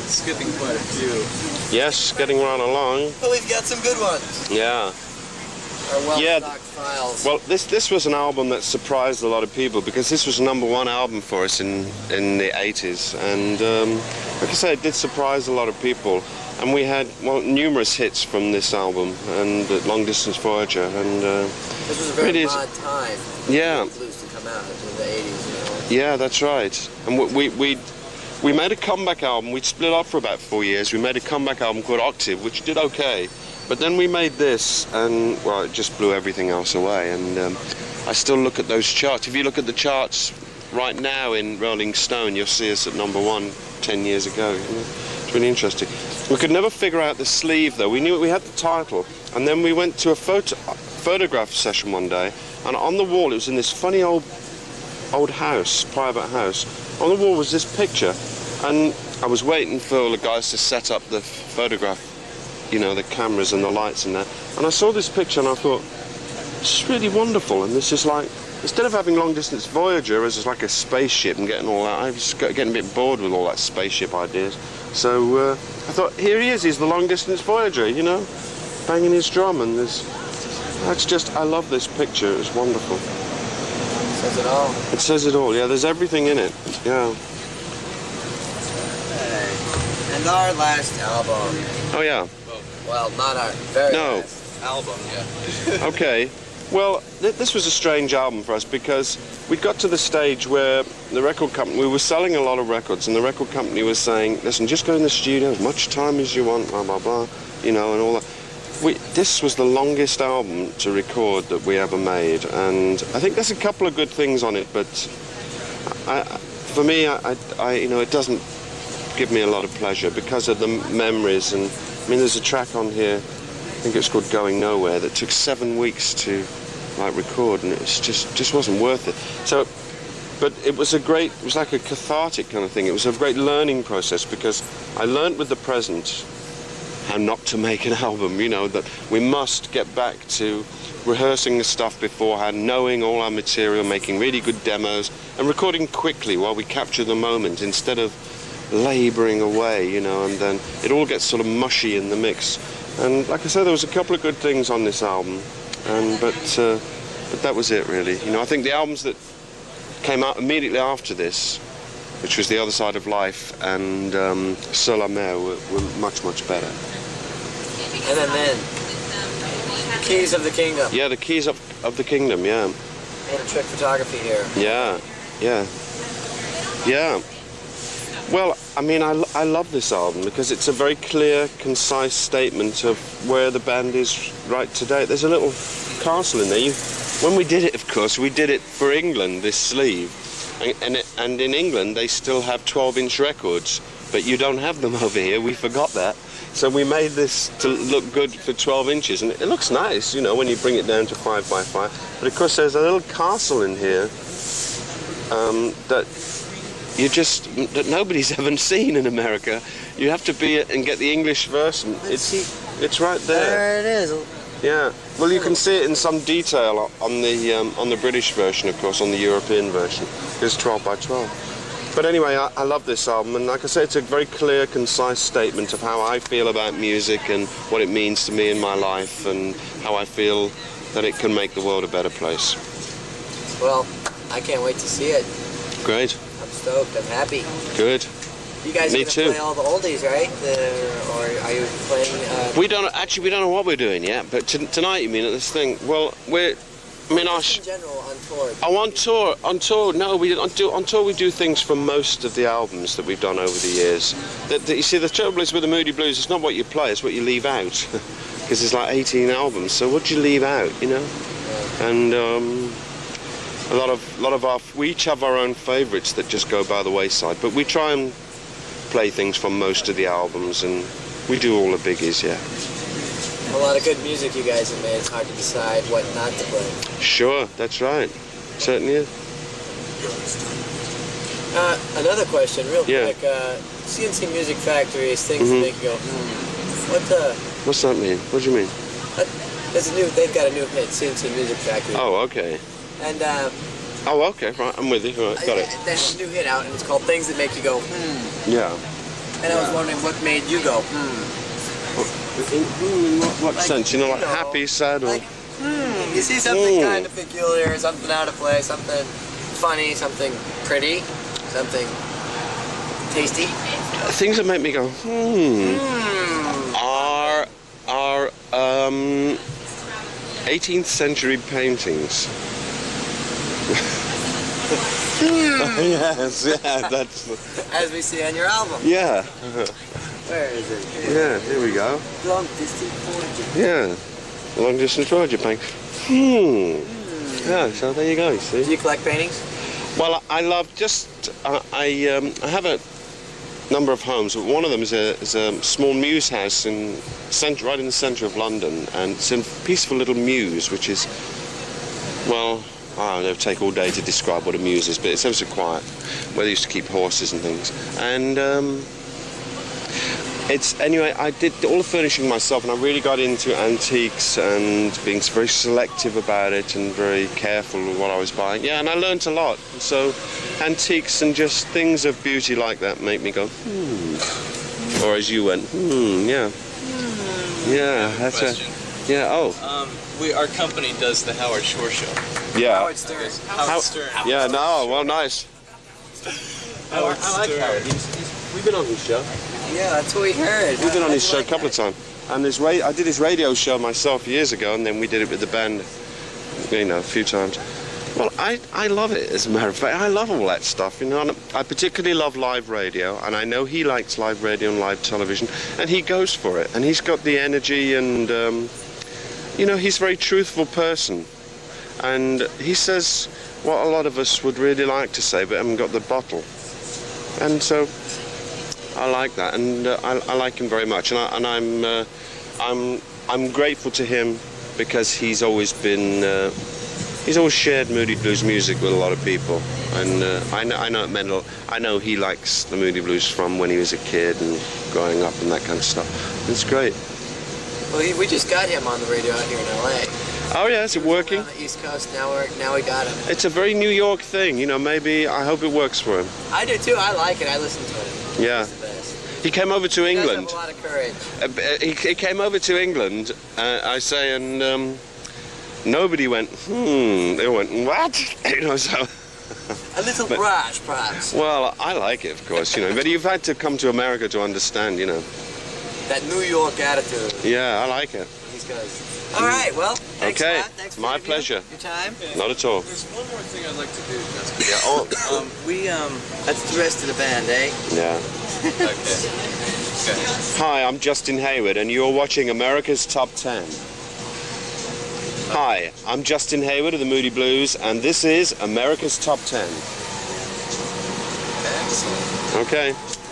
skipping quite a few. Yes, getting right along. But we've got some good ones. Yeah. Our well-stocked files. Well, this was an album that surprised a lot of people because this was #1 album for us in the 80s, and like I say, it did surprise a lot of people. And we had numerous hits from this album and Long Distance Voyager, and this was a very odd time. Yeah. For blues to come out in the 80s, you know. Yeah, that's right. And we made a comeback album. We'd split up for about 4 years. We made a comeback album called Octave, which did okay. But then we made this, and, well, it just blew everything else away. And I still look at those charts. If you look at the charts right now in Rolling Stone, you'll see us at #1 10 years ago. You know? It's really interesting. We could never figure out the sleeve, though. We knew we had the title. And then we went to a photograph session one day, and on the wall, it was in this funny old house, private house. On the wall was this picture, and I was waiting for the guys to set up the photograph, you know, the cameras and the lights and that. And I saw this picture and I thought, this is really wonderful. And this is like, instead of having Long Distance Voyager as like a spaceship and getting all that, I was getting a bit bored with all that spaceship ideas. So I thought, here he is, he's the Long Distance Voyager, you know, banging his drum. And that's just, I love this picture, it's wonderful. It says it all. It says it all, yeah, there's everything in it, yeah. And our last album. Oh, yeah. Well, not our very last album, yeah. Okay. Well, this was a strange album for us because we got to the stage where the record company, we were selling a lot of records, and the record company was saying, listen, just go in the studio as much time as you want, blah, blah, blah, you know, and all that. This was the longest album to record that we ever made, and I think there's a couple of good things on it, but for me, you know, it doesn't give me a lot of pleasure because of the memories. And I mean, there's a track on here, I think it's called Going Nowhere, that took 7 weeks to like record, and it just wasn't worth it. So, but it was like a cathartic kind of thing. It was a great learning process because I learned with the present how not to make an album, you know, that we must get back to rehearsing the stuff beforehand, knowing all our material, making really good demos, and recording quickly while we capture the moment instead of labouring away, you know, and then it all gets sort of mushy in the mix. And like I said, there was a couple of good things on this album, but that was it really. You know, I think the albums that came out immediately after this, which was The Other Side of Life and Sur la Mer, were much, much better. And then Keys of the Kingdom. Yeah, the Keys of the Kingdom, yeah. And a trick photography here. Yeah, yeah. Yeah. Well, I mean, I love this album because it's a very clear, concise statement of where the band is right today. There's a little castle in there. When we did it, of course, we did it for England, this sleeve. And in England, they still have 12-inch records, but you don't have them over here. We forgot that. So we made this to look good for 12 inches, and it looks nice, you know, when you bring it down to 5x5. But of course, there's a little castle in here that nobody's ever seen in America. You have to be and get the English version. It's right there. There it is. Yeah. Well, you can see it in some detail on the British version, of course, on the European version. It's 12x12. But anyway, I love this album, and like I say, it's a very clear, concise statement of how I feel about music and what it means to me in my life, and how I feel that it can make the world a better place. Well, I can't wait to see it. Great. I'm stoked. I'm happy. Good. You guys are going to play all the oldies, right? Or are you playing... We don't know what we're doing yet, but tonight, you mean, at this thing? Well, in general, on tour. Oh, on tour, no, on tour we do things from most of the albums that we've done over the years. You see, the trouble is with the Moody Blues, it's not what you play, it's what you leave out. Because there's like 18 albums, so what do you leave out, you know? Yeah. And a lot of we each have our own favourites that just go by the wayside, but we try and play things from most of the albums, and we do all the biggies, yeah. A lot of good music you guys have made. It's hard to decide what not to play. Sure, that's right. Certainly is. Another question, real quick. CNC Music Factory is things that make you go, What's that mean? What do you mean? They've got a new hit, CNC Music Factory. Oh, okay. And oh, okay, right. I'm with you. Right, got it. There's a new hit out, and it's called Things That Make You Go, Yeah. And I was wondering what made you go, In what sense? You know, like happy, sad, or... Like, you see something kind of peculiar, something out of place, something funny, something pretty, something tasty. Things that make me go, are 18th century paintings. Yes, yeah, that's... As we see on your album. Yeah. Where is it? Yeah, here we go. Long distance voyage. Yeah. Long distance voyage painting. Yeah, so there you go, see. Do you collect paintings? Well, I love just... I have a number of homes. One of them is a small mews house right in the centre of London, and it's a peaceful little mews, which is, well, it would take all day to describe what a mews is, but it's ever so quiet, where they used to keep horses and things. And anyway, I did all the furnishing myself, and I really got into antiques and being very selective about it and very careful with what I was buying. Yeah, and I learnt a lot. So antiques and just things of beauty like that make me go, Or as you went, yeah. Yeah, that's question. Our company does the Howard Shore Show. Yeah. Howard Stern. Howard Stern. Yeah, no, well, nice. I like Howard. We've been on his show. Yeah, that's what we heard. We've been on his show a couple of times. And I did his radio show myself years ago, and then we did it with the band, a few times. Well, I love it, as a matter of fact. I love all that stuff, and I particularly love live radio, and I know he likes live radio and live television, and he goes for it, and he's got the energy, and, he's a very truthful person. And he says what a lot of us would really like to say, but haven't got the bottle. And so... I like that, and I like him very much, and I'm grateful to him because he's always shared Moody Blues music with a lot of people, and I know he likes the Moody Blues from when he was a kid and growing up and that kind of stuff. It's great. Well, we just got him on the radio out here in L.A. Oh yeah, is it working? On the East Coast. Now we got him. It's a very New York thing, maybe. I hope it works for him. I do too. I like it. I listen to it. Yeah. He's the best. He came over to England. He does have a lot of courage. He came over to England, I say, and nobody went, They went, what? So... A little brash, perhaps. Well, I like it, of course, but you've had to come to America to understand, That New York attitude. Yeah, I like it. These guys. All right, well, thanks a lot. Thanks for my pleasure. Your time. Not at all. There's one more thing I'd like to do, Justin. Yeah. That's the rest of the band, eh? Yeah. Okay. Hi, I'm Justin Hayward, and you're watching America's Top 10. Hi, I'm Justin Hayward of the Moody Blues, and this is America's Top 10. Excellent. Okay.